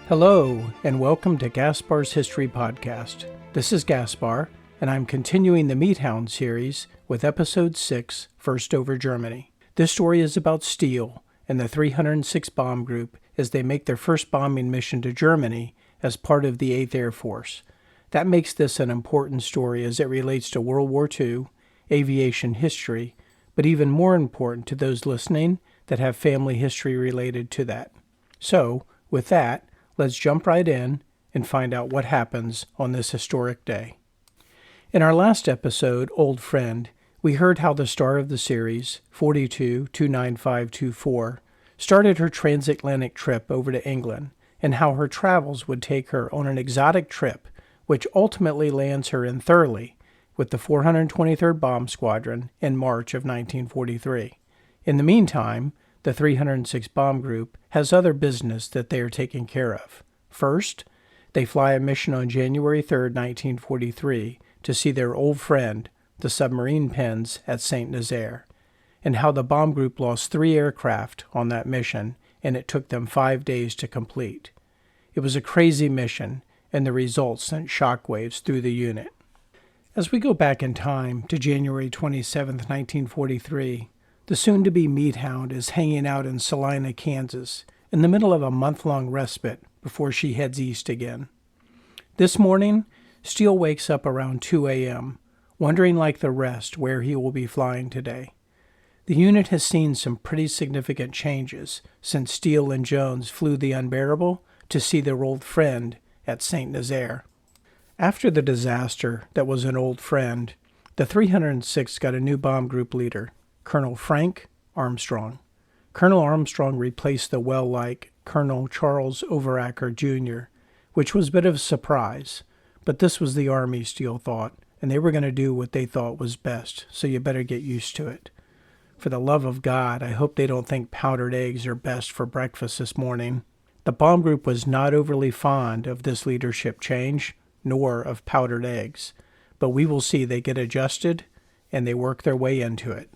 Hello, and welcome to Gaspar's History Podcast. This is Gaspar, and I'm continuing the Meat Hound series with Episode 6, First Over Germany. This story is about Steele and the 306 Bomb Group as they make their first bombing mission to Germany as part of the 8th Air Force. That makes this an important story as it relates to World War II, aviation history, but even more important to those listening that have family history related to that. So, with that, let's jump right in and find out what happens on this historic day. In our last episode, Old Friend, we heard how the star of the series, 42-29524, started her transatlantic trip over to England and how her travels would take her on an exotic trip which ultimately lands her in Thurley with the 423rd Bomb Squadron in March of 1943. In the meantime, the 306 Bomb Group has other business that they are taking care of. First, they fly a mission on January 3, 1943, to see their old friend, the submarine pens at St. Nazaire, and how the bomb group lost 3 aircraft on that mission, and it took them 5 days to complete. It was a crazy mission, and the results sent shockwaves through the unit. As we go back in time to January 27, 1943, the soon-to-be Meat Hound is hanging out in Salina, Kansas, in the middle of a month-long respite before she heads east again. This morning, Steele wakes up around 2 a.m., wondering like the rest where he will be flying today. The unit has seen some pretty significant changes since Steele and Jones flew the Unbearable to see their old friend at St. Nazaire. After the disaster that was an old friend, the 306 got a new bomb group leader, Colonel Frank Armstrong. Colonel Armstrong replaced the well-liked Colonel Charles Overacker Jr., which was a bit of a surprise, but this was the Army, Steele thought, and they were going to do what they thought was best, so you better get used to it. For the love of God, I hope they don't think powdered eggs are best for breakfast this morning. The bomb group was not overly fond of this leadership change, nor of powdered eggs, but we will see they get adjusted and they work their way into it.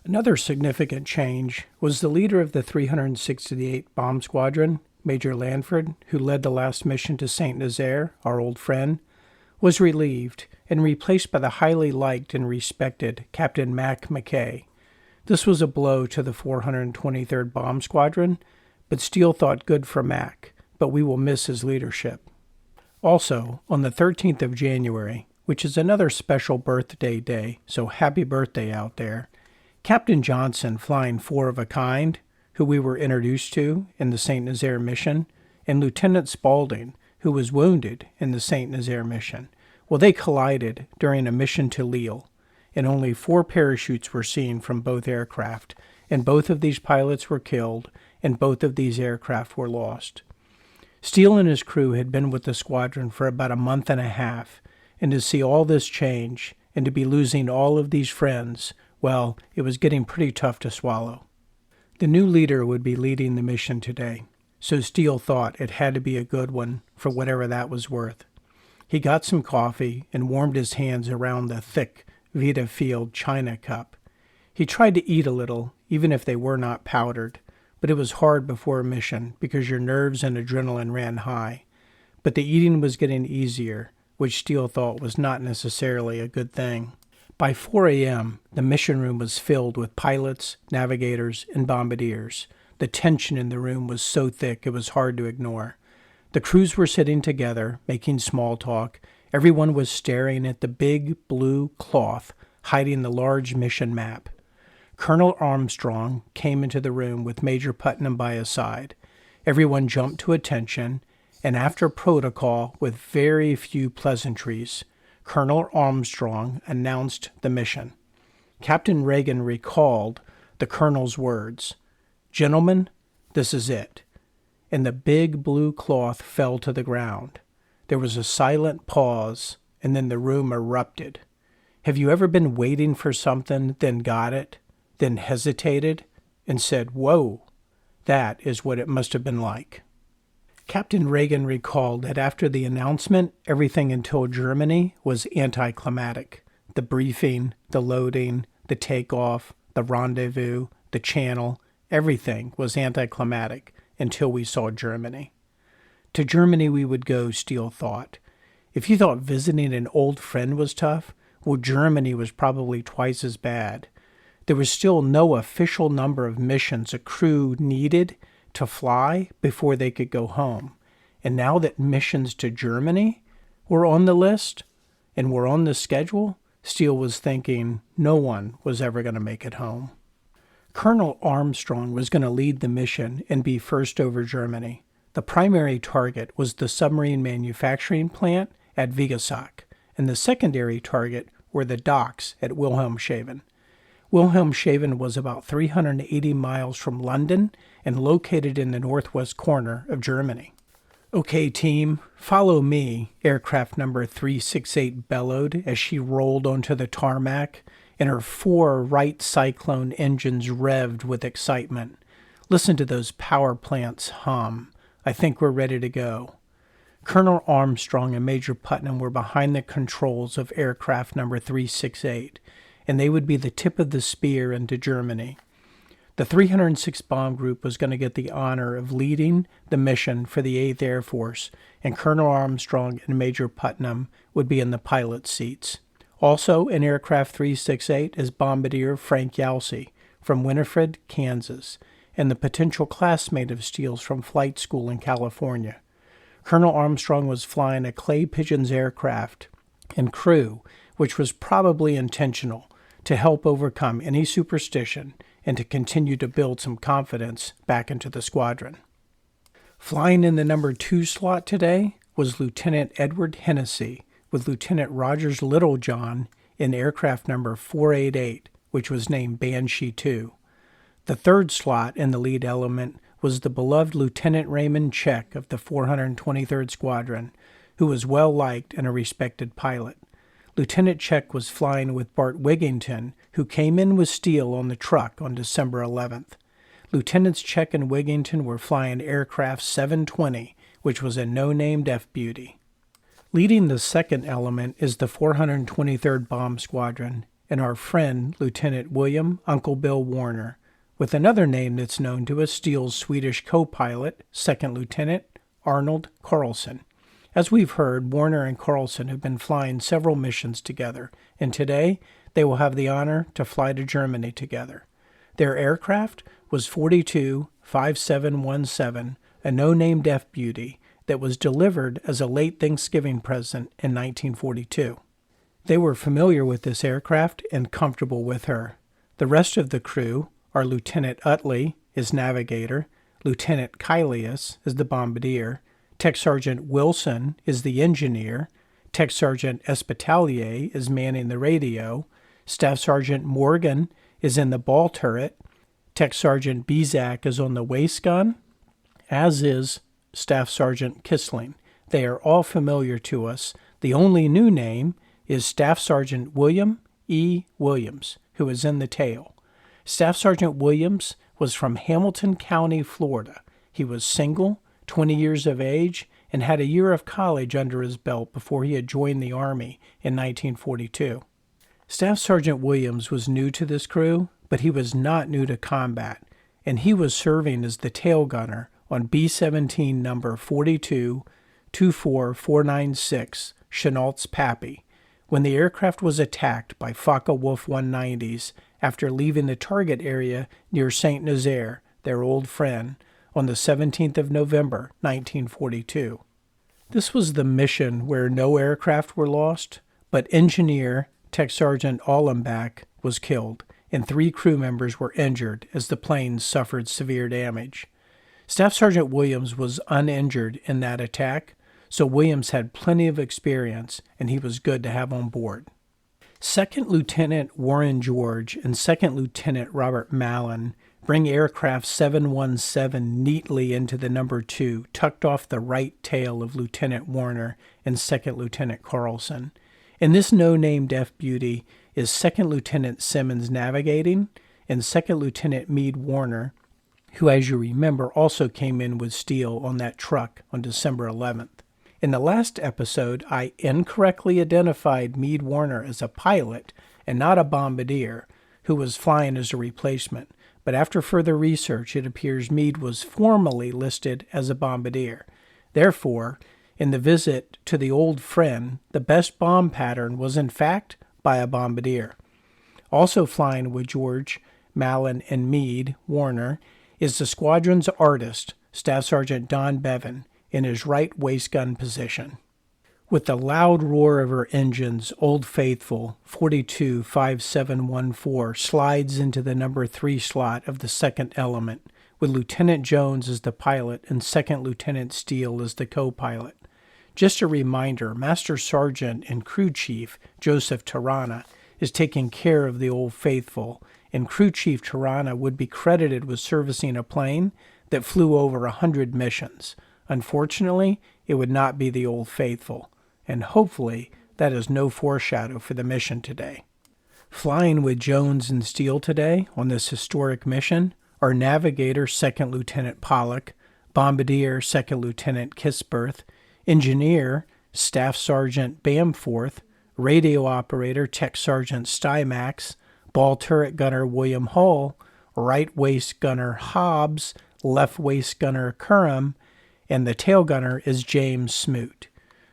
Another significant change was the leader of the 368 Bomb Squadron, Major Lanford, who led the last mission to St. Nazaire, our old friend, was relieved and replaced by the highly liked and respected Captain Mac McKay. This was a blow to the 423rd Bomb Squadron, but Steele thought good for Mac, but we will miss his leadership. Also, on the 13th of January, which is another special birthday day, so happy birthday out there, Captain Johnson, flying 4 of a kind, who we were introduced to in the St. Nazaire mission, and Lieutenant Spaulding, who was wounded in the St. Nazaire mission, well, they collided during a mission to Lille, and only 4 parachutes were seen from both aircraft, and both of these pilots were killed, and both of these aircraft were lost. Steele and his crew had been with the squadron for about a month and a half, and to see all this change, and to be losing all of these friends, well, it was getting pretty tough to swallow. The new leader would be leading the mission today, so Steele thought it had to be a good one for whatever that was worth. He got some coffee and warmed his hands around the thick Vita Field china cup. He tried to eat a little, even if they were not powdered, but it was hard before a mission because your nerves and adrenaline ran high. But the eating was getting easier, which Steele thought was not necessarily a good thing. By 4 a.m., the mission room was filled with pilots, navigators, and bombardiers. The tension in the room was so thick it was hard to ignore. The crews were sitting together, making small talk. Everyone was staring at the big blue cloth hiding the large mission map. Colonel Armstrong came into the room with Major Putnam by his side. Everyone jumped to attention, and after protocol, with very few pleasantries, Colonel Armstrong announced the mission. Captain Reagan recalled the colonel's words, "Gentlemen, this is it." And the big blue cloth fell to the ground. There was a silent pause, and then the room erupted. Have you ever been waiting for something, then got it, then hesitated, and said, "Whoa"? That is what it must have been like. Captain Reagan recalled that after the announcement, everything until Germany was anticlimactic. The briefing, the loading, the takeoff, the rendezvous, the channel, everything was anticlimactic until we saw Germany. To Germany we would go, Steele thought. If you thought visiting an old friend was tough, well, Germany was probably twice as bad. There was still no official number of missions a crew needed to fly before they could go home. And now that missions to Germany were on the list and were on the schedule, Steele was thinking no one was ever going to make it home. Colonel Armstrong was going to lead the mission and be first over Germany. The primary target was the submarine manufacturing plant at Vigasac, and the secondary target were the docks at Wilhelmshaven. Wilhelmshaven was about 380 miles from London and located in the northwest corner of Germany. "Okay, team, follow me," aircraft number 368 bellowed as she rolled onto the tarmac, and her 4 Wright Cyclone engines revved with excitement. "Listen to those power plants hum. I think we're ready to go." Colonel Armstrong and Major Putnam were behind the controls of aircraft number 368, and they would be the tip of the spear into Germany. The 306 Bomb Group was going to get the honor of leading the mission for the 8th Air Force, and Colonel Armstrong and Major Putnam would be in the pilot seats. Also in aircraft 368 is Bombardier Frank Yalsey from Winifred, Kansas, and the potential classmate of Steele's from flight school in California. Colonel Armstrong was flying a Clay Pigeons aircraft and crew, which was probably intentional, to help overcome any superstition and to continue to build some confidence back into the squadron. Flying in the number 2 slot today was Lieutenant Edward Hennessy with Lieutenant Rogers Littlejohn in aircraft number 488, which was named Banshee II. The 3rd slot in the lead element was the beloved Lieutenant Raymond Check of the 423rd Squadron, who was well-liked and a respected pilot. Lieutenant Check was flying with Bart Wigington, who came in with Steele on the truck on December 11th. Lieutenants Check and Wigington were flying aircraft 720, which was a no-named F-Beauty. Leading the 2nd element is the 423rd Bomb Squadron, and our friend Lieutenant William Uncle Bill Warner, with another name that's known to us, Steele's Swedish co-pilot, 2nd Lieutenant Arnold Carlson. As we've heard, Warner and Carlson have been flying several missions together, and today they will have the honor to fly to Germany together. Their aircraft was 42-5717, a no-named F-Beauty that was delivered as a late Thanksgiving present in 1942. They were familiar with this aircraft and comfortable with her. The rest of the crew are Lieutenant Utley as navigator, Lieutenant Kylius is the bombardier, Tech Sergeant Wilson is the engineer, Tech Sergeant Espitalier is manning the radio, Staff Sergeant Morgan is in the ball turret, Tech Sergeant Bezak is on the waist gun, as is Staff Sergeant Kissling. They are all familiar to us. The only new name is Staff Sergeant William E. Williams, who is in the tail. Staff Sergeant Williams was from Hamilton County, Florida. He was single, 20 years of age, and had a year of college under his belt before he had joined the Army in 1942. Staff Sergeant Williams was new to this crew, but he was not new to combat, and he was serving as the tail gunner on B-17 number 4224496 Chenault's Pappy when the aircraft was attacked by Focke-Wulf 190s after leaving the target area near St. Nazaire, their old friend, on the 17th of November, 1942. This was the mission where no aircraft were lost, but engineer Tech Sergeant Allenbach was killed, and 3 crew members were injured as the planes suffered severe damage. Staff Sergeant Williams was uninjured in that attack, so Williams had plenty of experience, and he was good to have on board. 2nd Lieutenant Warren George and 2nd Lieutenant Robert Mallon bring aircraft 717 neatly into the number 2, tucked off the right tail of Lieutenant Warner and 2nd Lieutenant Carlson. And this no-named F-Beauty is 2nd Lieutenant Simmons navigating and 2nd Lieutenant Meade Warner, who, as you remember, also came in with Steele on that truck on December 11th. In the last episode, I incorrectly identified Meade Warner as a pilot and not a bombardier, who was flying as a replacement. But after further research, it appears Meade was formally listed as a bombardier. Therefore, in the visit to the old friend, the best bomb pattern was in fact by a bombardier. Also flying with George, Mallon, and Meade, Warner, is the squadron's artist, Staff Sergeant Don Bevan, in his right waist gun position. With the loud roar of her engines, Olde Faithful 425714 slides into the number 3 slot of the second element, with Lieutenant Jones as the pilot and Second Lieutenant Steele as the co-pilot. Just a reminder, Master Sergeant and Crew Chief Joseph Tarrana is taking care of the Olde Faithful, and Crew Chief Tarrana would be credited with servicing a plane that flew over 100 missions. Unfortunately, it would not be the Olde Faithful, and hopefully that is no foreshadow for the mission today. Flying with Jones and Steele today on this historic mission are Navigator Second Lieutenant Pollock, Bombardier Second Lieutenant Kisberth, Engineer Staff Sergeant Bamforth, Radio Operator Tech Sergeant Stymax, Ball Turret Gunner William Hull, Right Waist Gunner Hobbs, Left Waist Gunner Curran, and the tail gunner is James Smoot.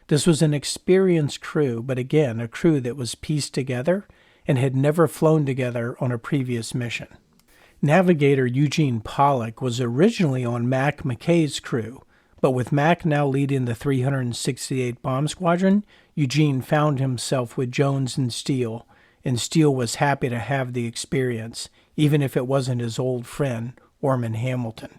This was an experienced crew, but again, a crew that was pieced together and had never flown together on a previous mission. Navigator Eugene Pollock was originally on Mac McKay's crew, but with Mac now leading the 368 Bomb Squadron, Eugene found himself with Jones and Steele was happy to have the experience, even if it wasn't his old friend, Orman Hamilton.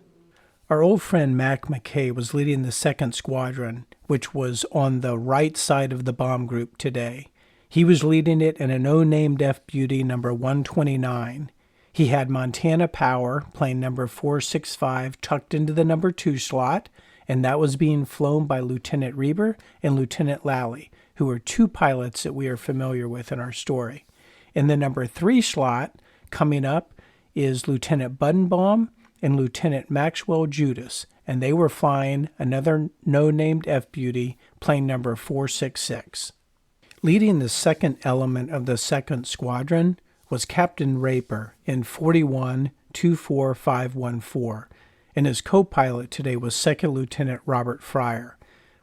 Our old friend Mac McKay was leading the 2nd Squadron, which was on the right side of the bomb group today. He was leading it in a no-named F-Beauty number 129. He had Montana Power, plane number 465, tucked into the number 2 slot, and that was being flown by Lieutenant Reber and Lieutenant Lally, who are 2 pilots that we are familiar with in our story. In the number 3 slot, coming up, is Lieutenant Buddenbaum and Lieutenant Maxwell Judas, and they were flying another no-named F-Beauty, plane number 466. Leading the second element of the 2nd Squadron was Captain Raper in 4124514, and his co-pilot today was 2nd Lieutenant Robert Fryer.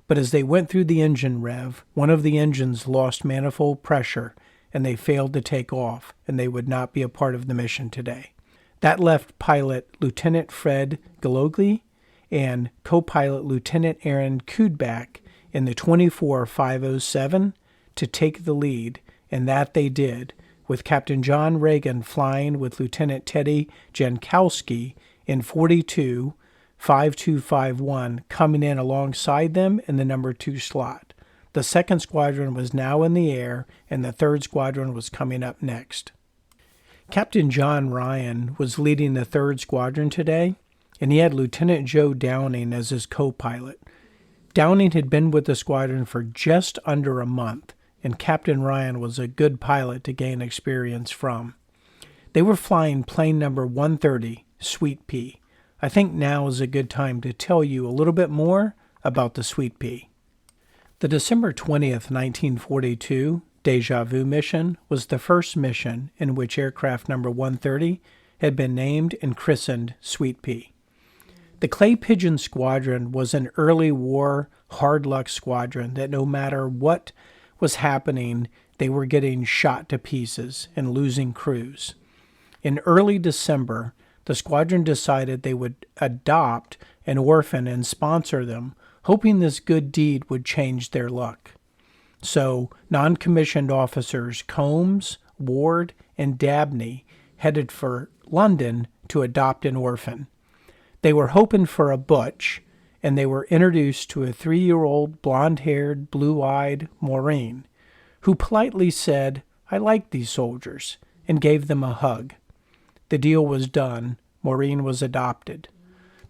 But as they went through the engine rev, one of the engines lost manifold pressure, and they failed to take off, and they would not be a part of the mission today. That left pilot Lieutenant Fred Galogli and co-pilot Lieutenant Aaron Kudbach in the 24507 to take the lead, and that they did, with Captain John Reagan flying with Lieutenant Teddy Jankowski in 425251 coming in alongside them in the number 2 slot. The 2nd Squadron was now in the air, and the 3rd Squadron was coming up next. Captain John Ryan was leading the 3rd Squadron today, and he had Lieutenant Joe Downing as his co-pilot. Downing had been with the squadron for just under a month, and Captain Ryan was a good pilot to gain experience from. They were flying plane number 130, Sweet Pea. I think now is a good time to tell you a little bit more about the Sweet Pea. The December 20th, 1942 Deja Vu mission was the first mission in which aircraft number 130 had been named and christened Sweet Pea. The Clay Pigeon Squadron was an early war, hard-luck squadron that no matter what was happening, they were getting shot to pieces and losing crews. In early December, the squadron decided they would adopt an orphan and sponsor them, hoping this good deed would change their luck. So, non-commissioned officers Combs, Ward, and Dabney headed for London to adopt an orphan. They were hoping for a Butch, and they were introduced to a 3-year-old blonde-haired, blue-eyed Maureen, who politely said, "I like these soldiers," and gave them a hug. The deal was done. Maureen was adopted.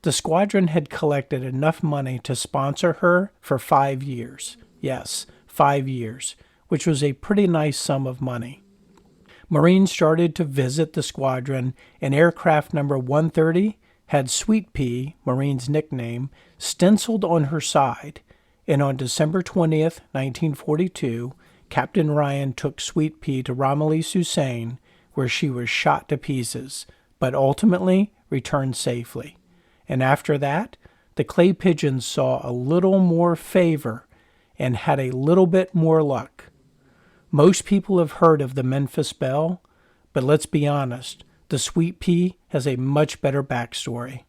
The squadron had collected enough money to sponsor her for 5 years. Yes, 5 years, which was a pretty nice sum of money. Maureen started to visit the squadron, and aircraft number 130 had Sweet Pea, Maureen's nickname, stenciled on her side, and on December 20th, 1942, Captain Ryan took Sweet Pea to Ramillies-Soussane, where she was shot to pieces, but ultimately returned safely. And after that, the clay pigeons saw a little more favor and had a little bit more luck. Most people have heard of the Memphis Belle, but let's be honest, the Sweet Pea has a much better backstory.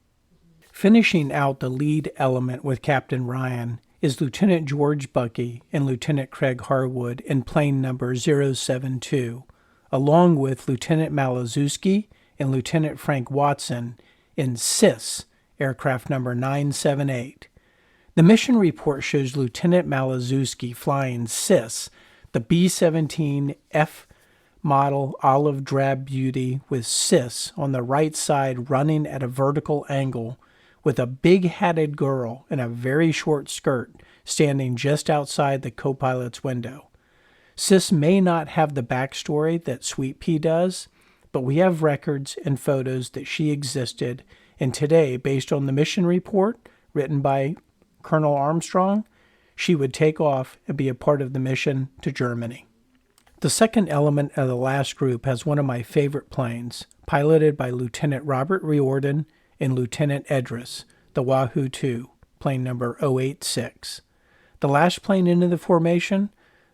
Finishing out the lead element with Captain Ryan is Lieutenant George Buckey and Lieutenant Craig Harwood in plane number 072, along with Lieutenant Malazewski and Lieutenant Frank Watson in CIS, aircraft number 978. The mission report shows Lieutenant Malazewski flying CIS, the B-17F model olive drab beauty with CIS on the right side running at a vertical angle with a big-hatted girl in a very short skirt standing just outside the co-pilot's window. CIS may not have the backstory that Sweet Pea does, but we have records and photos that she existed, and today, based on the mission report written by Colonel Armstrong, she would take off and be a part of the mission to Germany. The second element of the last group has one of my favorite planes, piloted by Lieutenant Robert Riordan and Lieutenant Edris, the Wahoo II, plane number 086. The last plane into the formation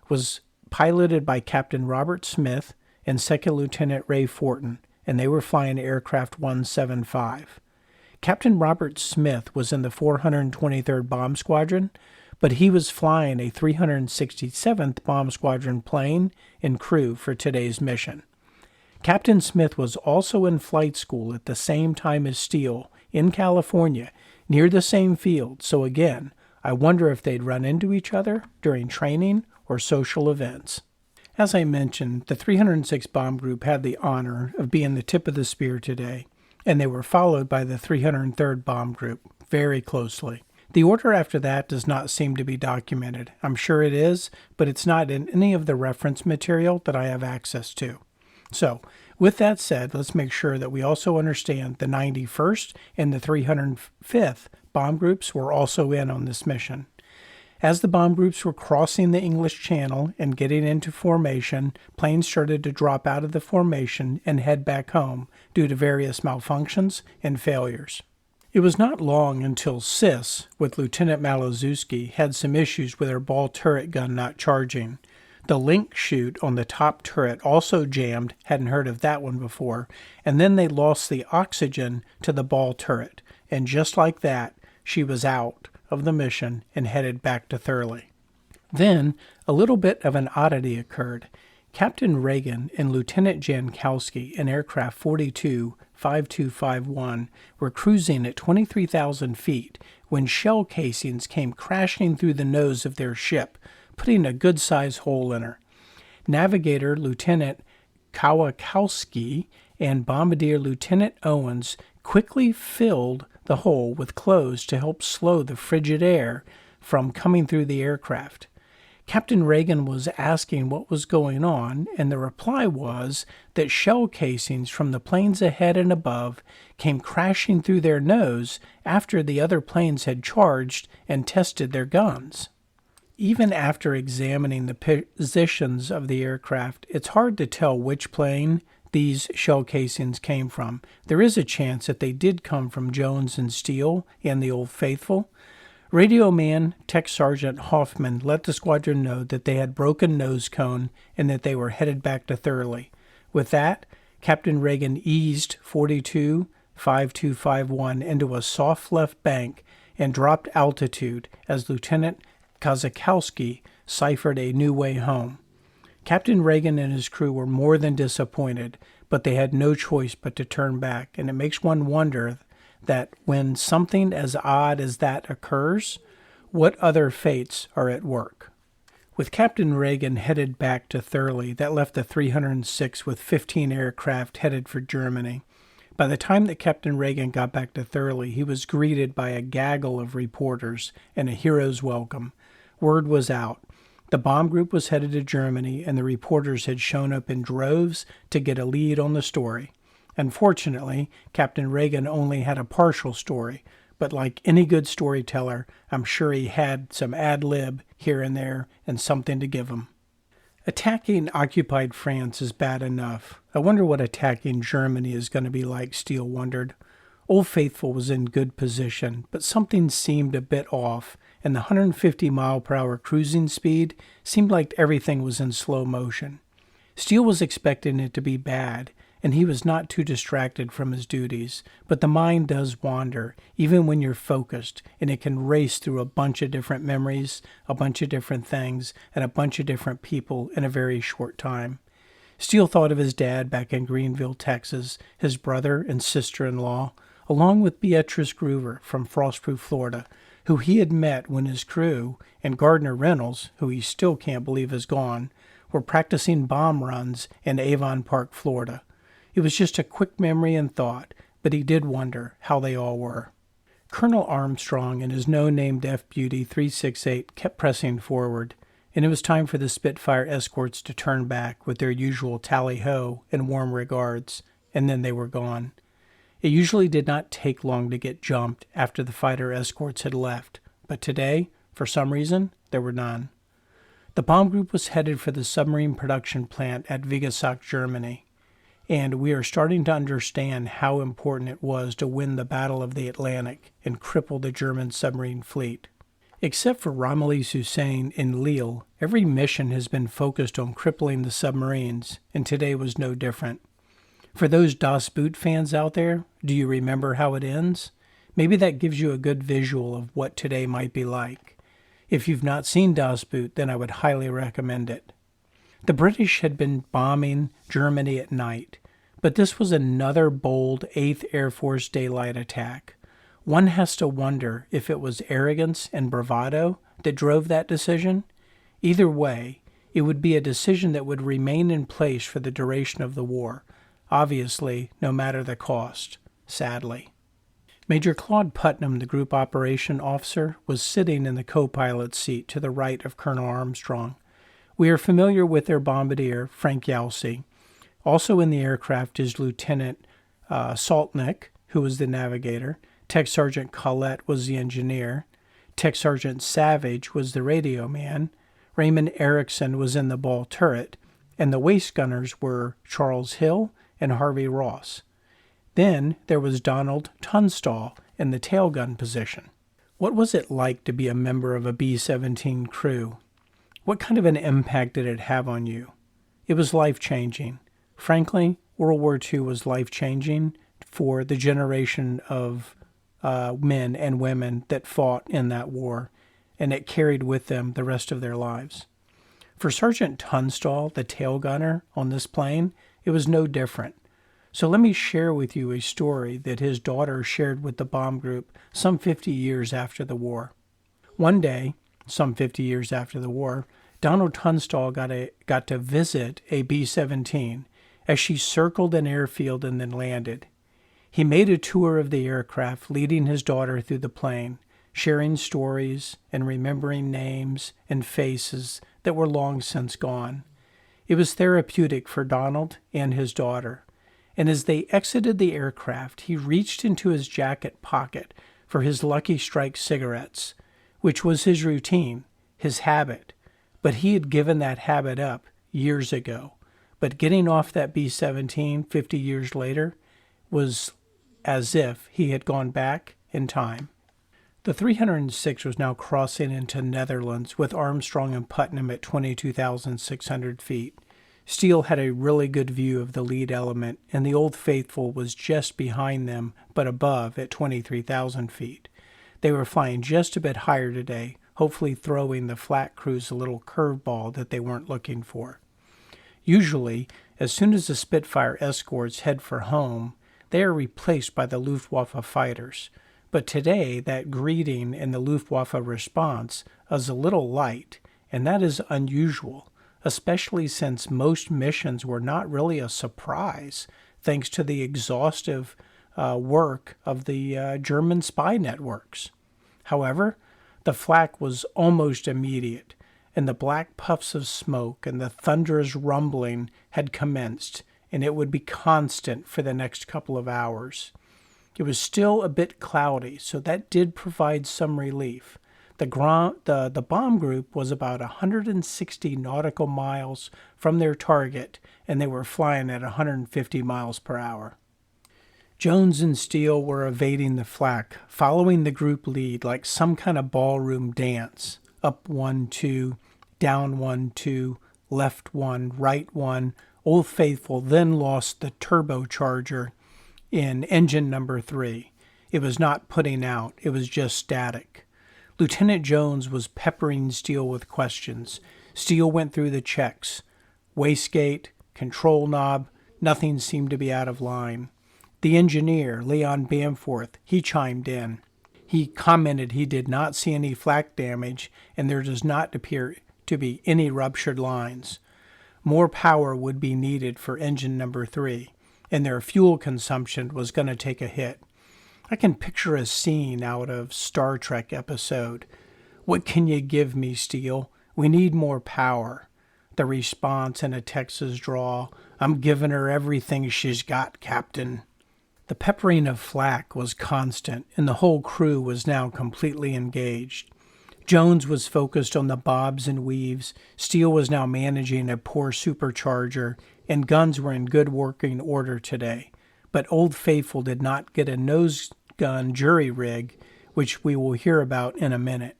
was piloted by Captain Robert Smith and Second Lieutenant Ray Fortin, and they were flying aircraft 175. Captain Robert Smith was in the 423rd Bomb Squadron, but he was flying a 367th Bomb Squadron plane and crew for today's mission. Captain Smith was also in flight school at the same time as Steele in California, near the same field, so again, I wonder if they'd run into each other during training or social events. As I mentioned, the 306 Bomb Group had the honor of being the tip of the spear today, and they were followed by the 303rd Bomb Group very closely. The order after that does not seem to be documented. I'm sure it is, but it's not in any of the reference material that I have access to. So, with that said, let's make sure that we also understand the 91st and the 305th bomb groups were also in on this mission. As the bomb groups were crossing the English Channel and getting into formation, planes started to drop out of the formation and head back home due to various malfunctions and failures. It was not long until CIS, with Lieutenant Malazewski, had some issues with her ball turret gun not charging. The link chute on the top turret also jammed, hadn't heard of that one before, and then they lost the oxygen to the ball turret, and just like that, she was out of the mission and headed back to Thurley. Then, a little bit of an oddity occurred. Captain Reagan and Lieutenant Jankowski in aircraft 42-5251 were cruising at 23,000 feet when shell casings came crashing through the nose of their ship, putting a good-sized hole in her. Navigator Lieutenant Kawakowski and Bombardier Lieutenant Owens quickly filled the hole with clothes to help slow the frigid air from coming through the aircraft. Captain Reagan was asking what was going on, and the reply was that shell casings from the planes ahead and above came crashing through their nose after the other planes had charged and tested their guns. Even after examining the positions of the aircraft, it's hard to tell which plane these shell casings came from. There is a chance that they did come from Jones and Steele and the Olde Faithful. Radio man Tech Sergeant Hoffman let the squadron know that they had broken nose cone and that they were headed back to Thurley. With that, Captain Reagan eased 42-5251 into a soft left bank and dropped altitude as Lieutenant Kazakowski ciphered a new way home. Captain Reagan and his crew were more than disappointed, but they had no choice but to turn back, and it makes one wonder that when something as odd as that occurs, what other fates are at work. With Captain Reagan headed back to Thurley, that left the 306 with 15 aircraft headed for Germany. By the time that Captain Reagan got back to Thurley, he was greeted by a gaggle of reporters and a hero's welcome. Word was out. The bomb group was headed to Germany, and the reporters had shown up in droves to get a lead on the story. Unfortunately, Captain Reagan only had a partial story, but like any good storyteller, I'm sure he had some ad-lib here and there and something to give him. Attacking occupied France is bad enough. I wonder what attacking Germany is going to be like, Steele wondered. Old Faithful was in good position, but something seemed a bit off, and the 150-mile-per-hour cruising speed seemed like everything was in slow motion. Steele was expecting it to be bad, and he was not too distracted from his duties, but the mind does wander, even when you're focused, and it can race through a bunch of different memories, a bunch of different things, and a bunch of different people in a very short time. Steele thought of his dad back in Greenville, Texas, his brother and sister-in-law, along with Beatrice Groover from Frostproof, Florida, who he had met when his crew, and Gardner Reynolds, who he still can't believe is gone, were practicing bomb runs in Avon Park, Florida. It was just a quick memory and thought, but he did wonder how they all were. Colonel Armstrong and his no-named F-Beauty 368 kept pressing forward, and it was time for the Spitfire escorts to turn back with their usual tally-ho and warm regards, and then they were gone. It usually did not take long to get jumped after the fighter escorts had left, but today, for some reason, there were none. The bomb group was headed for the submarine production plant at Vigasach, Germany, and we are starting to understand how important it was to win the Battle of the Atlantic and cripple the German submarine fleet. Except for Ramillies Hussein in Lille, every mission has been focused on crippling the submarines, and today was no different. For those Das Boot fans out there, do you remember how it ends? Maybe that gives you a good visual of what today might be like. If you've not seen Das Boot, then I would highly recommend it. The British had been bombing Germany at night, but this was another bold 8th Air Force daylight attack. One has to wonder if it was arrogance and bravado that drove that decision. Either way, it would be a decision that would remain in place for the duration of the war. Obviously, no matter the cost, sadly. Major Claude Putnam, the group operation officer, was sitting in the co-pilot's seat to the right of Colonel Armstrong. We are familiar with their bombardier, Frank Yalsey. Also in the aircraft is Lieutenant Saltnick, who was the navigator. Tech Sergeant Collette was the engineer. Tech Sergeant Savage was the radio man. Raymond Erickson was in the ball turret. And the waist gunners were Charles Hill and Harvey Ross. Then there was Donald Tunstall in the tail gun position. What was it like to be a member of a B-17 crew? What kind of an impact did it have on you? It was life-changing. Frankly, World War II was life-changing for the generation of men and women that fought in that war, and it carried with them the rest of their lives. For Sergeant Tunstall, the tail gunner on this plane, it was no different. So let me share with you a story that his daughter shared with the bomb group some 50 years after the war. One day, some 50 years after the war, Donald Tunstall got to visit a B-17 as she circled an airfield and then landed. He made a tour of the aircraft, leading his daughter through the plane, sharing stories and remembering names and faces that were long since gone. It was therapeutic for Donald and his daughter, and as they exited the aircraft, he reached into his jacket pocket for his Lucky Strike cigarettes, which was his routine, his habit, but he had given that habit up years ago. But getting off that B-17 50 years later was as if he had gone back in time. The 306 was now crossing into Netherlands with Armstrong and Putnam at 22,600 feet. Steele had a really good view of the lead element, and the Olde Faithful was just behind them, but above at 23,000 feet. They were flying just a bit higher today, hopefully throwing the flat crews a little curveball that they weren't looking for. Usually, as soon as the Spitfire escorts head for home, they are replaced by the Luftwaffe fighters. But today, that greeting and the Luftwaffe response is a little light, and that is unusual, especially since most missions were not really a surprise, thanks to the exhaustive work of the German spy networks. However, the flak was almost immediate, and the black puffs of smoke and the thunderous rumbling had commenced, and it would be constant for the next couple of hours. It was still a bit cloudy, so that did provide some relief. The bomb group was about 160 nautical miles from their target, and they were flying at 150 miles per hour. Jones and Steele were evading the flak, following the group lead like some kind of ballroom dance. Up 1, 2, down 1, 2, left 1, right 1. Olde Faithful then lost the turbocharger in engine number 3. It was not putting out, it was just static. Lieutenant Jones was peppering Steele with questions. Steele went through the checks. Wastegate, control knob, nothing seemed to be out of line. The engineer, Leon Bamforth, he chimed in. He commented he did not see any flak damage and there does not appear to be any ruptured lines. More power would be needed for engine number 3, and their fuel consumption was going to take a hit. I can picture a scene out of Star Trek episode. "What can you give me, Steele? We need more power." The response in a Texas drawl, "I'm giving her everything she's got, Captain." The peppering of flak was constant, and the whole crew was now completely engaged. Jones was focused on the bobs and weaves, Steele was now managing a poor supercharger, and guns were in good working order today. But Olde Faithful did not get a nose gun jury rig, which we will hear about in a minute.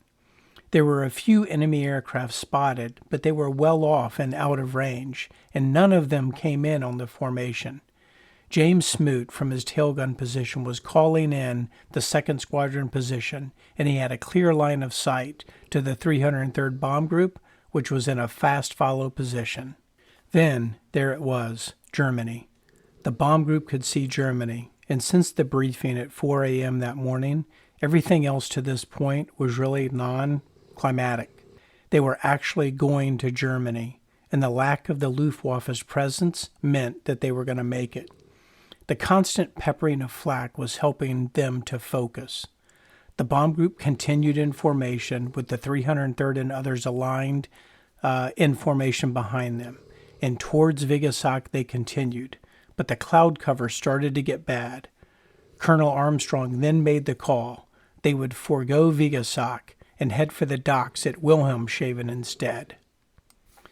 There were a few enemy aircraft spotted, but they were well off and out of range, and none of them came in on the formation. James Smoot, from his tailgun position, was calling in the 2nd Squadron position, and he had a clear line of sight to the 303rd Bomb Group, which was in a fast follow position. Then, there it was, Germany. The bomb group could see Germany, and since the briefing at 4 a.m. that morning, everything else to this point was really non-climatic. They were actually going to Germany, and the lack of the Luftwaffe's presence meant that they were going to make it. The constant peppering of flak was helping them to focus. The bomb group continued in formation with the 303rd and others aligned in formation behind them, and towards Vigasok they continued, but the cloud cover started to get bad. Colonel Armstrong then made the call. They would forego Vigasok and head for the docks at Wilhelmshaven instead.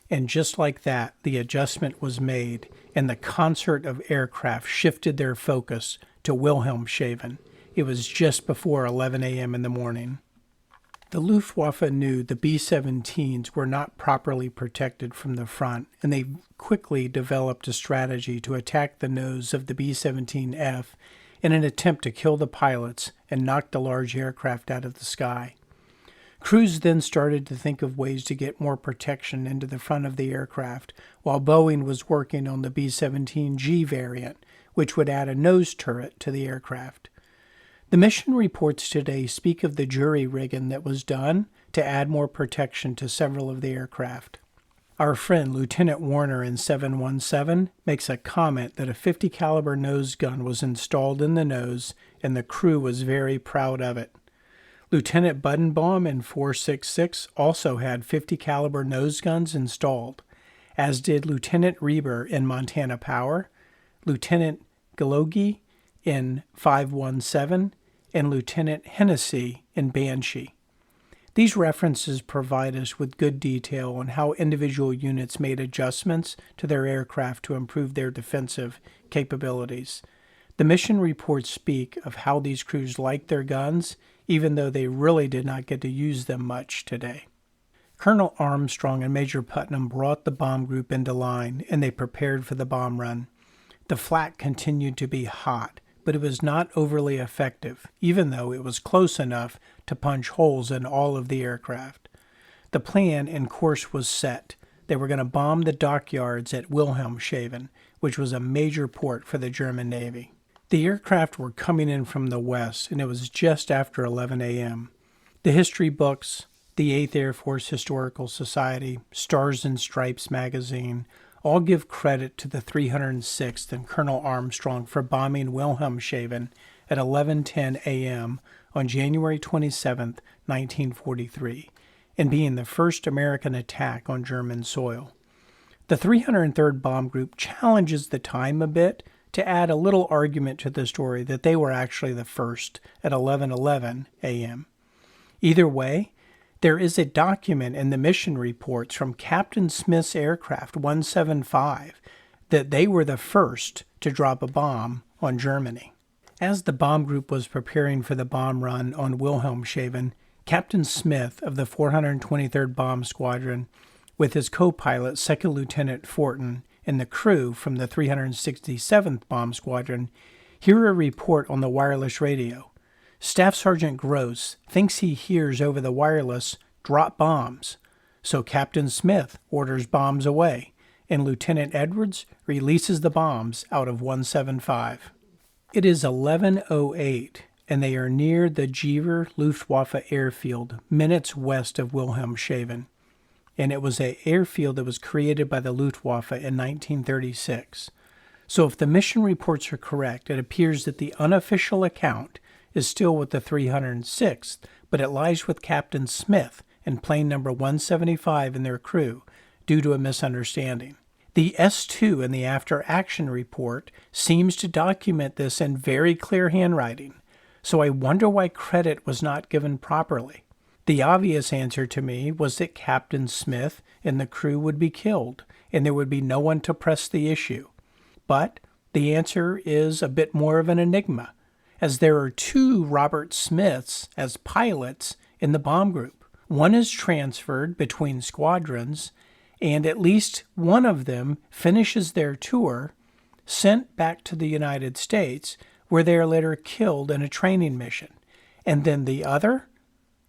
And just like that, the adjustment was made, and the concert of aircraft shifted their focus to Wilhelmshaven. It was just before 11 a.m. in the morning. The Luftwaffe knew the B-17s were not properly protected from the front, and they quickly developed a strategy to attack the nose of the B-17F in an attempt to kill the pilots and knock the large aircraft out of the sky. Crews then started to think of ways to get more protection into the front of the aircraft, while Boeing was working on the B-17G variant, which would add a nose turret to the aircraft. The mission reports today speak of the jury rigging that was done to add more protection to several of the aircraft. Our friend Lieutenant Warner in 717 makes a comment that a 50 caliber nose gun was installed in the nose, and the crew was very proud of it. Lieutenant Buddenbaum in 466 also had 50 caliber nose guns installed, as did Lieutenant Reber in Montana Power, Lieutenant Galogi in 517, and Lieutenant Hennessy in Banshee. These references provide us with good detail on how individual units made adjustments to their aircraft to improve their defensive capabilities. The mission reports speak of how these crews liked their guns, even though they really did not get to use them much today. Colonel Armstrong and Major Putnam brought the bomb group into line, and they prepared for the bomb run. The flak continued to be hot, but it was not overly effective, even though it was close enough to punch holes in all of the aircraft. The plan and course was set. They were going to bomb the dockyards at Wilhelmshaven, which was a major port for the German Navy. The aircraft were coming in from the west, and it was just after 11 a.m. The history books, the 8th Air Force Historical Society, Stars and Stripes magazine, all give credit to the 306th and Colonel Armstrong for bombing Wilhelmshaven at 11:10 a.m. on January 27, 1943, and being the first American attack on German soil. The 303rd Bomb Group challenges the time a bit to add a little argument to the story that they were actually the first at 11:11 a.m. Either way, there is a document in the mission reports from Captain Smith's aircraft 175 that they were the first to drop a bomb on Germany. As the bomb group was preparing for the bomb run on Wilhelmshaven, Captain Smith of the 423rd Bomb Squadron, with his co-pilot 2nd Lieutenant Fortin and the crew from the 367th Bomb Squadron, hear a report on the wireless radio. Staff Sergeant Gross thinks he hears over the wireless, "Drop bombs." So Captain Smith orders bombs away, and Lieutenant Edwards releases the bombs out of 175. It is 11:08, and they are near the Jever Luftwaffe airfield, minutes west of Wilhelmshaven. And it was an airfield that was created by the Luftwaffe in 1936. So if the mission reports are correct, it appears that the unofficial account is still with the 306th, but it lies with Captain Smith and plane number 175 and their crew due to a misunderstanding. The S2 in the after-action report seems to document this in very clear handwriting, so I wonder why credit was not given properly. The obvious answer to me was that Captain Smith and the crew would be killed, and there would be no one to press the issue. But the answer is a bit more of an enigma, as there are two Robert Smiths as pilots in the bomb group. One is transferred between squadrons, and at least one of them finishes their tour, sent back to the United States, where they are later killed in a training mission. And then the other?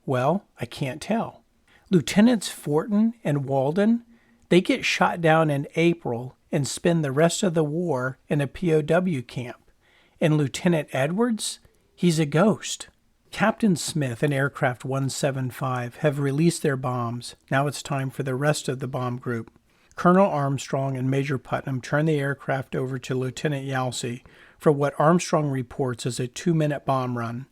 Well, I can't tell. Lieutenants Fortin and Walden, they get shot down in April and spend the rest of the war in a POW camp. And Lieutenant Edwards, he's a ghost. Captain Smith and Aircraft 175 have released their bombs. Now it's time for the rest of the bomb group. Colonel Armstrong and Major Putnam turn the aircraft over to Lieutenant Yalsey for what Armstrong reports as a 2-minute bomb run.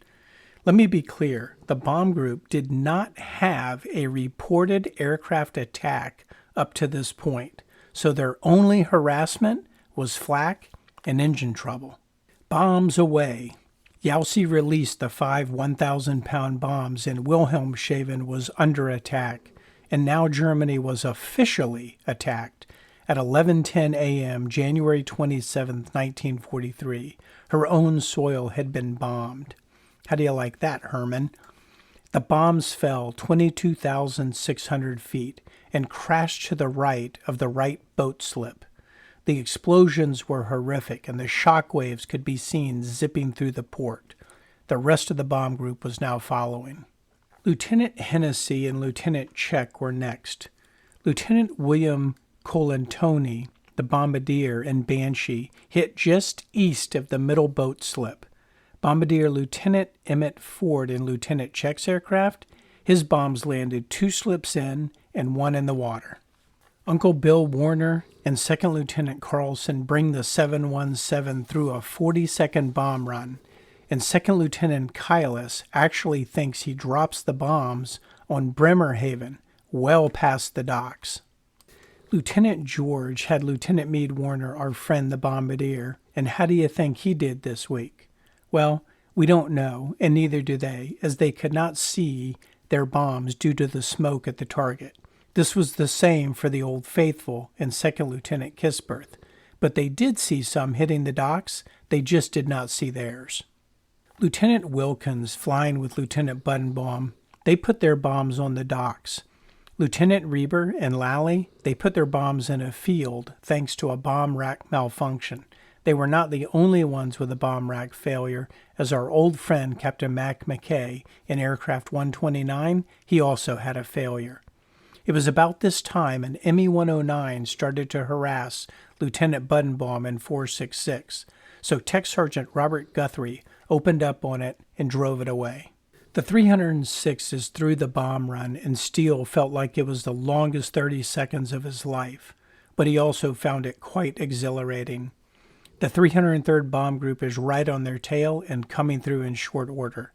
Let me be clear, the bomb group did not have a reported aircraft attack up to this point, so their only harassment was flak and engine trouble. Bombs away. Yalsey released the 5 1,000-pound bombs, and Wilhelmshaven was under attack, and now Germany was officially attacked. At 11:10 a.m., January 27, 1943, her own soil had been bombed. How do you like that, Herman? The bombs fell 22,600 feet and crashed to the right of the right boat slip. The explosions were horrific, and the shock waves could be seen zipping through the port. The rest of the bomb group was now following. Lieutenant Hennessy and Lieutenant Check were next. Lieutenant William Colantoni, the bombardier and Banshee, hit just east of the middle boat slip. Bombardier Lieutenant Emmett Ford and Lieutenant Check's aircraft, his bombs landed 2 slips in and 1 in the water. Uncle Bill Warner and 2nd Lieutenant Carlson bring the 717 through a 40-second bomb run, and 2nd Lieutenant Kylus actually thinks he drops the bombs on Bremerhaven, well past the docks. Lieutenant George had Lieutenant Meade Warner, our friend the bombardier, and how do you think he did this week? Well, we don't know, and neither do they, as they could not see their bombs due to the smoke at the target. This was the same for the Olde Faithful and 2nd Lieutenant Kisberth, but they did see some hitting the docks, they just did not see theirs. Lieutenant Wilkins, flying with Lieutenant Buddenbaum, they put their bombs on the docks. Lieutenant Reber and Lally, they put their bombs in a field thanks to a bomb rack malfunction. They were not the only ones with a bomb rack failure, as our old friend Captain Mac McKay in Aircraft 129, he also had a failure. It was about this time an ME-109 started to harass Lieutenant Buddenbaum in 466, so Tech Sergeant Robert Guthrie opened up on it and drove it away. The 306 is through the bomb run, and Steele felt like it was the longest 30 seconds of his life, but he also found it quite exhilarating. The 303rd Bomb Group is right on their tail and coming through in short order.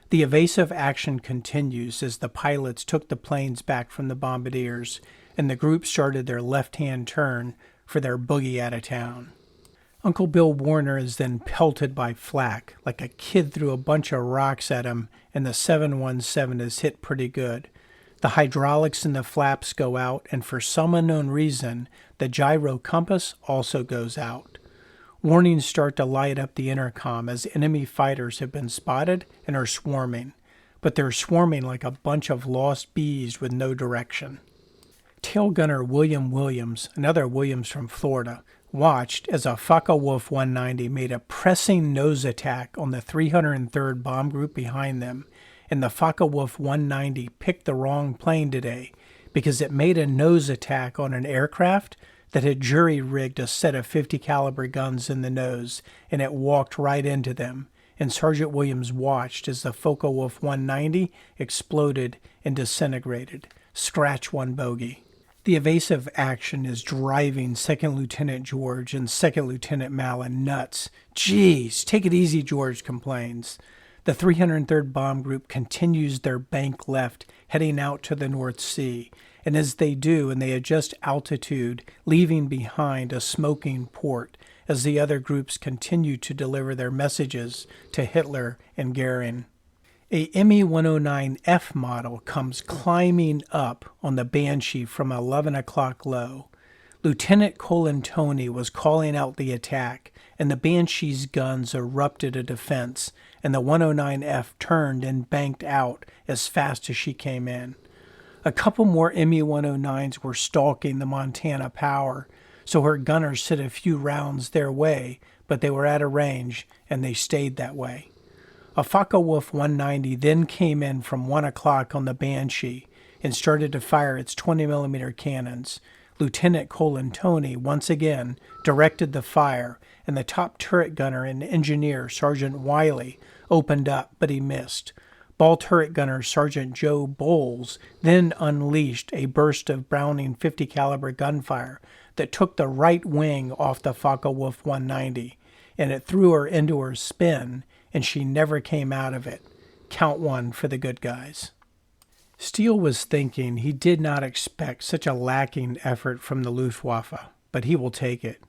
The evasive action continues as the pilots took the planes back from the bombardiers, and the group started their left-hand turn for their boogie out of town. Uncle Bill Warner is then pelted by flak, like a kid threw a bunch of rocks at him, and the 717 is hit pretty good. The hydraulics in the flaps go out, and for some unknown reason, the gyro compass also goes out. Warnings start to light up the intercom as enemy fighters have been spotted and are swarming, but they're swarming like a bunch of lost bees with no direction. Tail gunner William Williams, another Williams from Florida, watched as a Focke-Wulf 190 made a pressing nose attack on the 303rd Bomb Group behind them, and the Focke-Wulf 190 picked the wrong plane today because it made a nose attack on an aircraft that had jury-rigged a set of 50 caliber guns in the nose, and it walked right into them, and Sergeant Williams watched as the Focke-Wulf 190 exploded and disintegrated. Scratch one bogey. The evasive action is driving Second Lieutenant George and Second Lieutenant Mallon nuts. "Geez, take it easy," George complains. The 303rd Bomb Group continues their bank left, heading out to the North Sea, and as they do and they adjust altitude, leaving behind a smoking port as the other groups continue to deliver their messages to Hitler and Goering. A Me-109F model comes climbing up on the Banshee from 11 o'clock low. Lieutenant Colantoni was calling out the attack, and the Banshee's guns erupted a defense, and the 109F turned and banked out as fast as she came in. A couple more Me-109s were stalking the Montana Power, so her gunners sent a few rounds their way, but they were out of range, and they stayed that way. A Focke-Wulf 190 then came in from 1 o'clock on the Banshee and started to fire its 20mm cannons. Lieutenant Colantoni once again directed the fire, and the top turret gunner and engineer, Sergeant Wiley, opened up, but he missed. Ball turret gunner Sergeant Joe Bowles then unleashed a burst of Browning 50 caliber gunfire that took the right wing off the Focke-Wulf 190, and it threw her into her spin, and she never came out of it. Count one for the good guys. Steele was thinking he did not expect such a lacking effort from the Luftwaffe, but he will take it.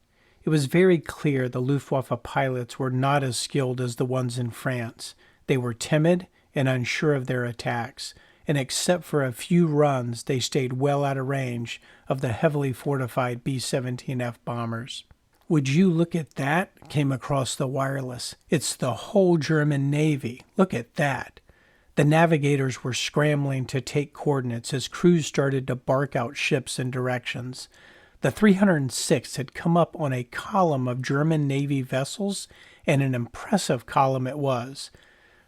It was very clear the Luftwaffe pilots were not as skilled as the ones in France. They were timid and unsure of their attacks, and except for a few runs, they stayed well out of range of the heavily fortified B-17F bombers. "Would you look at that?" came across the wireless. "It's the whole German Navy. Look at that." The navigators were scrambling to take coordinates as crews started to bark out ships and directions. The 306th had come up on a column of German Navy vessels, and an impressive column it was.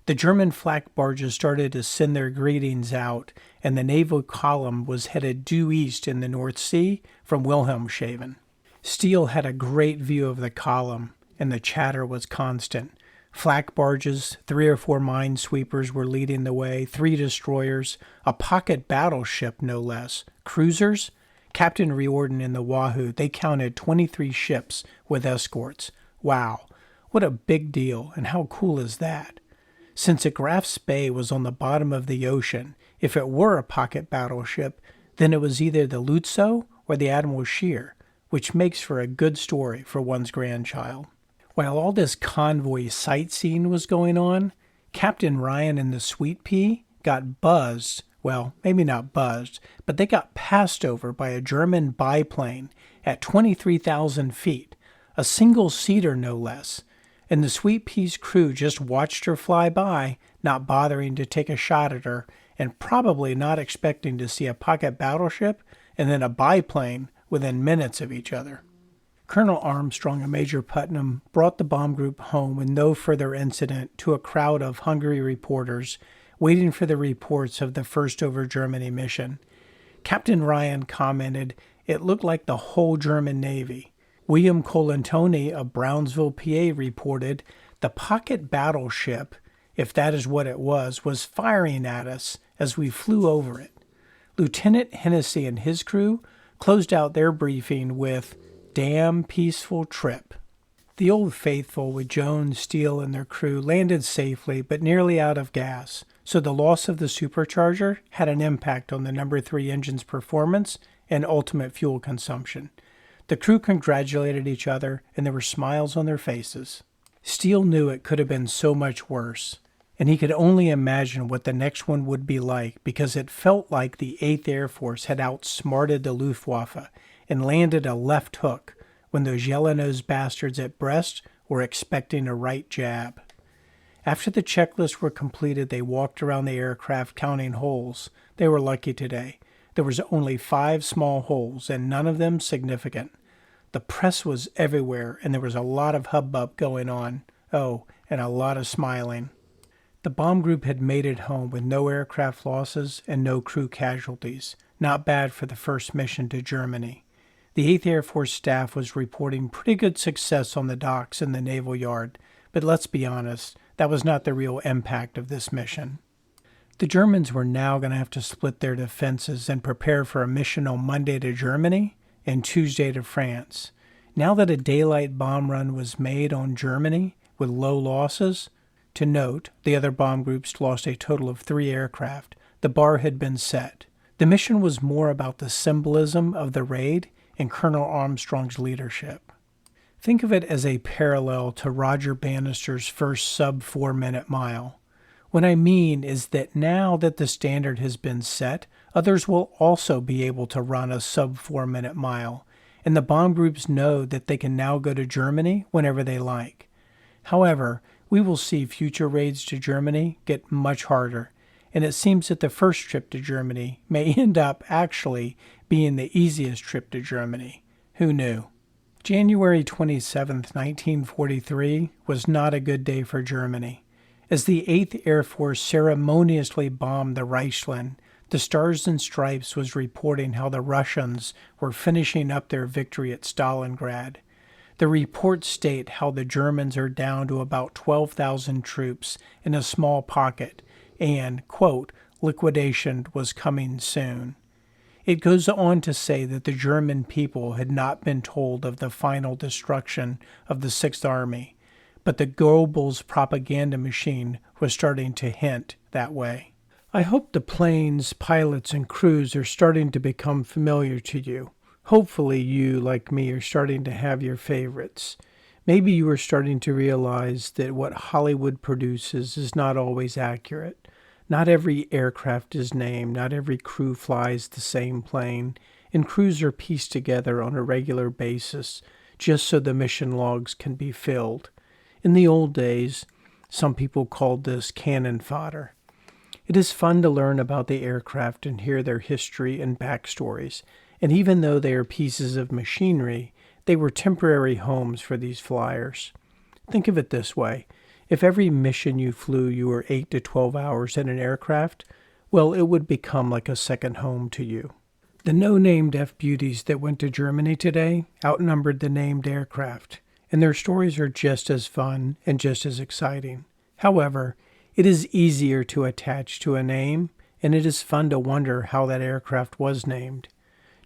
The German flak barges started to send their greetings out, and the naval column was headed due east in the North Sea from Wilhelmshaven. Steele had a great view of the column, and the chatter was constant. Flak barges, 3 or 4 minesweepers were leading the way, 3 destroyers, a pocket battleship no less, cruisers. Captain Riordan and the Wahoo, they counted 23 ships with escorts. Wow, what a big deal, and how cool is that? Since a Graf Spee was on the bottom of the ocean, if it were a pocket battleship, then it was either the Lutzow or the Admiral Scheer, which makes for a good story for one's grandchild. While all this convoy sightseeing was going on, Captain Ryan and the Sweet Pea got buzzed, well, maybe not buzzed, but they got passed over by a German biplane at 23,000 feet, a single-seater no less, and the Sweet Pea's crew just watched her fly by, not bothering to take a shot at her, and probably not expecting to see a pocket battleship and then a biplane within minutes of each other. Colonel Armstrong and Major Putnam brought the bomb group home with no further incident to a crowd of hungry reporters waiting for the reports of the first over Germany mission. Captain Ryan commented, "It looked like the whole German Navy." William Colantoni of Brownsville, PA reported, "The pocket battleship, if that is what it was firing at us as we flew over it." Lieutenant Hennessy and his crew closed out their briefing with, "Damn peaceful trip." The Olde Faithful with Jones, Steele, and their crew landed safely but nearly out of gas, so the loss of the supercharger had an impact on the No. 3 engine's performance and ultimate fuel consumption. The crew congratulated each other, and there were smiles on their faces. Steele knew it could have been so much worse, and he could only imagine what the next one would be like because it felt like the 8th Air Force had outsmarted the Luftwaffe and landed a left hook when those yellow-nosed bastards at Brest were expecting a right jab. After the checklists were completed, they walked around the aircraft counting holes. They were lucky today. There was only 5 small holes, and none of them significant. The press was everywhere, and there was a lot of hubbub going on. Oh, and a lot of smiling. The bomb group had made it home with no aircraft losses and no crew casualties. Not bad for the first mission to Germany. The 8th Air Force staff was reporting pretty good success on the docks and the naval yard, but let's be honest, that was not the real impact of this mission. The Germans were now going to have to split their defenses and prepare for a mission on Monday to Germany and Tuesday to France. Now that a daylight bomb run was made on Germany with low losses, to note, the other bomb groups lost a total of 3 aircraft. The bar had been set. The mission was more about the symbolism of the raid and Colonel Armstrong's leadership. Think of it as a parallel to Roger Bannister's first sub-4-minute mile. What I mean is that now that the standard has been set, others will also be able to run a sub-4-minute mile, and the bomb groups know that they can now go to Germany whenever they like. However, we will see future raids to Germany get much harder, and it seems that the first trip to Germany may end up actually being the easiest trip to Germany. Who knew? January 27, 1943 was not a good day for Germany. As the 8th Air Force ceremoniously bombed the Reichsland, the Stars and Stripes was reporting how the Russians were finishing up their victory at Stalingrad. The reports state how the Germans are down to about 12,000 troops in a small pocket and, quote, liquidation was coming soon. It goes on to say that the German people had not been told of the final destruction of the Sixth Army, but the Goebbels propaganda machine was starting to hint that way. I hope the planes, pilots, and crews are starting to become familiar to you. Hopefully you, like me, are starting to have your favorites. Maybe you are starting to realize that what Hollywood produces is not always accurate. Not every aircraft is named, not every crew flies the same plane, and crews are pieced together on a regular basis just so the mission logs can be filled. In the old days, some people called this cannon fodder. It is fun to learn about the aircraft and hear their history and backstories, and even though they are pieces of machinery, they were temporary homes for these flyers. Think of it this way. If every mission you flew you were 8 to 12 hours in an aircraft, well, it would become like a second home to you. The no-named F-beauties that went to Germany today outnumbered the named aircraft, and their stories are just as fun and just as exciting. However, it is easier to attach to a name, and it is fun to wonder how that aircraft was named.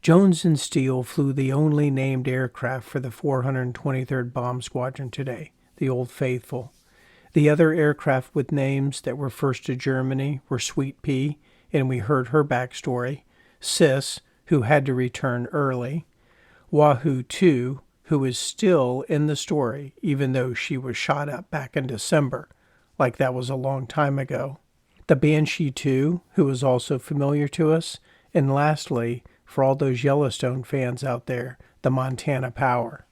Jones and Steele flew the only named aircraft for the 423rd Bomb Squadron today, the Olde Faithful. The other aircraft with names that were first to Germany were Sweet Pea, and we heard her backstory, Sis, who had to return early, Wahoo II, who is still in the story even though she was shot up back in December, like that was a long time ago, the Banshee II, who is also familiar to us, and lastly, for all those Yellowstone fans out there, the Montana Power.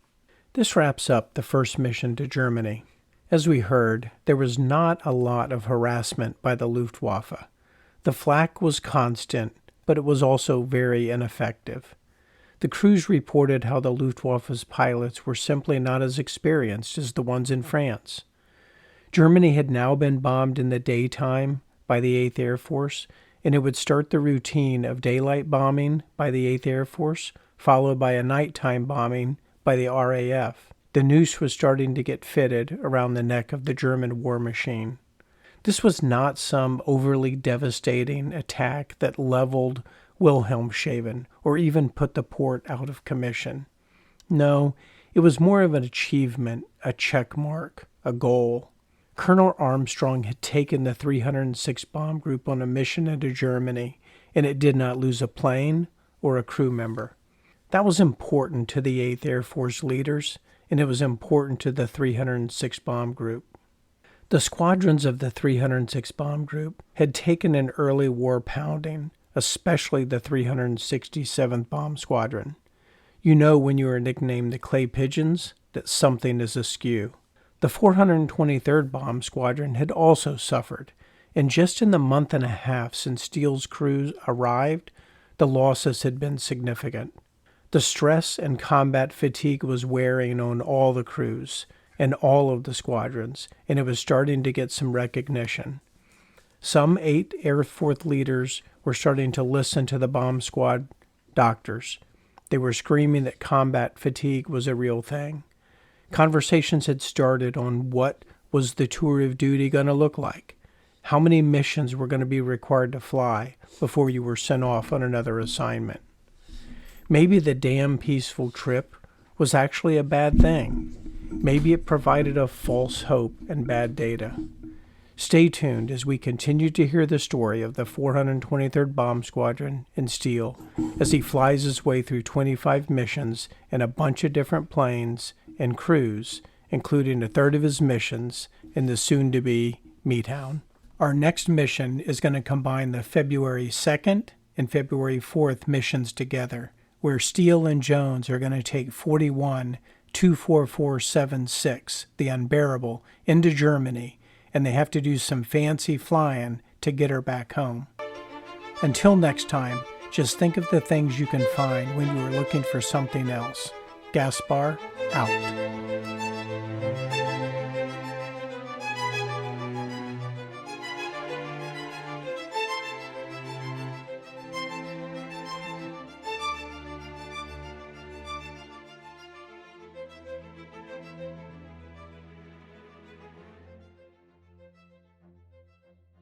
This wraps up the first mission to Germany. As we heard, there was not a lot of harassment by the Luftwaffe. The flak was constant, but it was also very ineffective. The crews reported how the Luftwaffe's pilots were simply not as experienced as the ones in France. Germany had now been bombed in the daytime by the 8th Air Force, and it would start the routine of daylight bombing by the 8th Air Force, followed by a nighttime bombing by the RAF. The noose was starting to get fitted around the neck of the German war machine. This was not some overly devastating attack that leveled Wilhelmshaven or even put the port out of commission. No, it was more of an achievement, a check mark, a goal. Colonel Armstrong had taken the 306 Bomb Group on a mission into Germany, and it did not lose a plane or a crew member. That was important to the 8th Air Force leaders, and it was important to the 306 Bomb Group. The squadrons of the 306 Bomb Group had taken an early war pounding, especially the 367th Bomb Squadron. You know when you are nicknamed the Clay Pigeons that something is askew. The 423rd Bomb Squadron had also suffered, and just in the month and a half since Steele's crew arrived, the losses had been significant. The stress and combat fatigue was wearing on all the crews and all of the squadrons, and it was starting to get some recognition. Some 8 Air Force leaders were starting to listen to the bomb squad doctors. They were screaming that combat fatigue was a real thing. Conversations had started on what was the tour of duty going to look like, how many missions were going to be required to fly before you were sent off on another assignment. Maybe the damn peaceful trip was actually a bad thing. Maybe it provided a false hope and bad data. Stay tuned as we continue to hear the story of the 423rd Bomb Squadron and Steele as he flies his way through 25 missions in a bunch of different planes and crews, including a third of his missions in the soon-to-be Hound. Our next mission is going to combine the February 2nd and February 4th missions together, where Steele and Jones are going to take 41-24476, the Unbearable, into Germany, and they have to do some fancy flying to get her back home. Until next time, just think of the things you can find when you are looking for something else. Gaspar, out.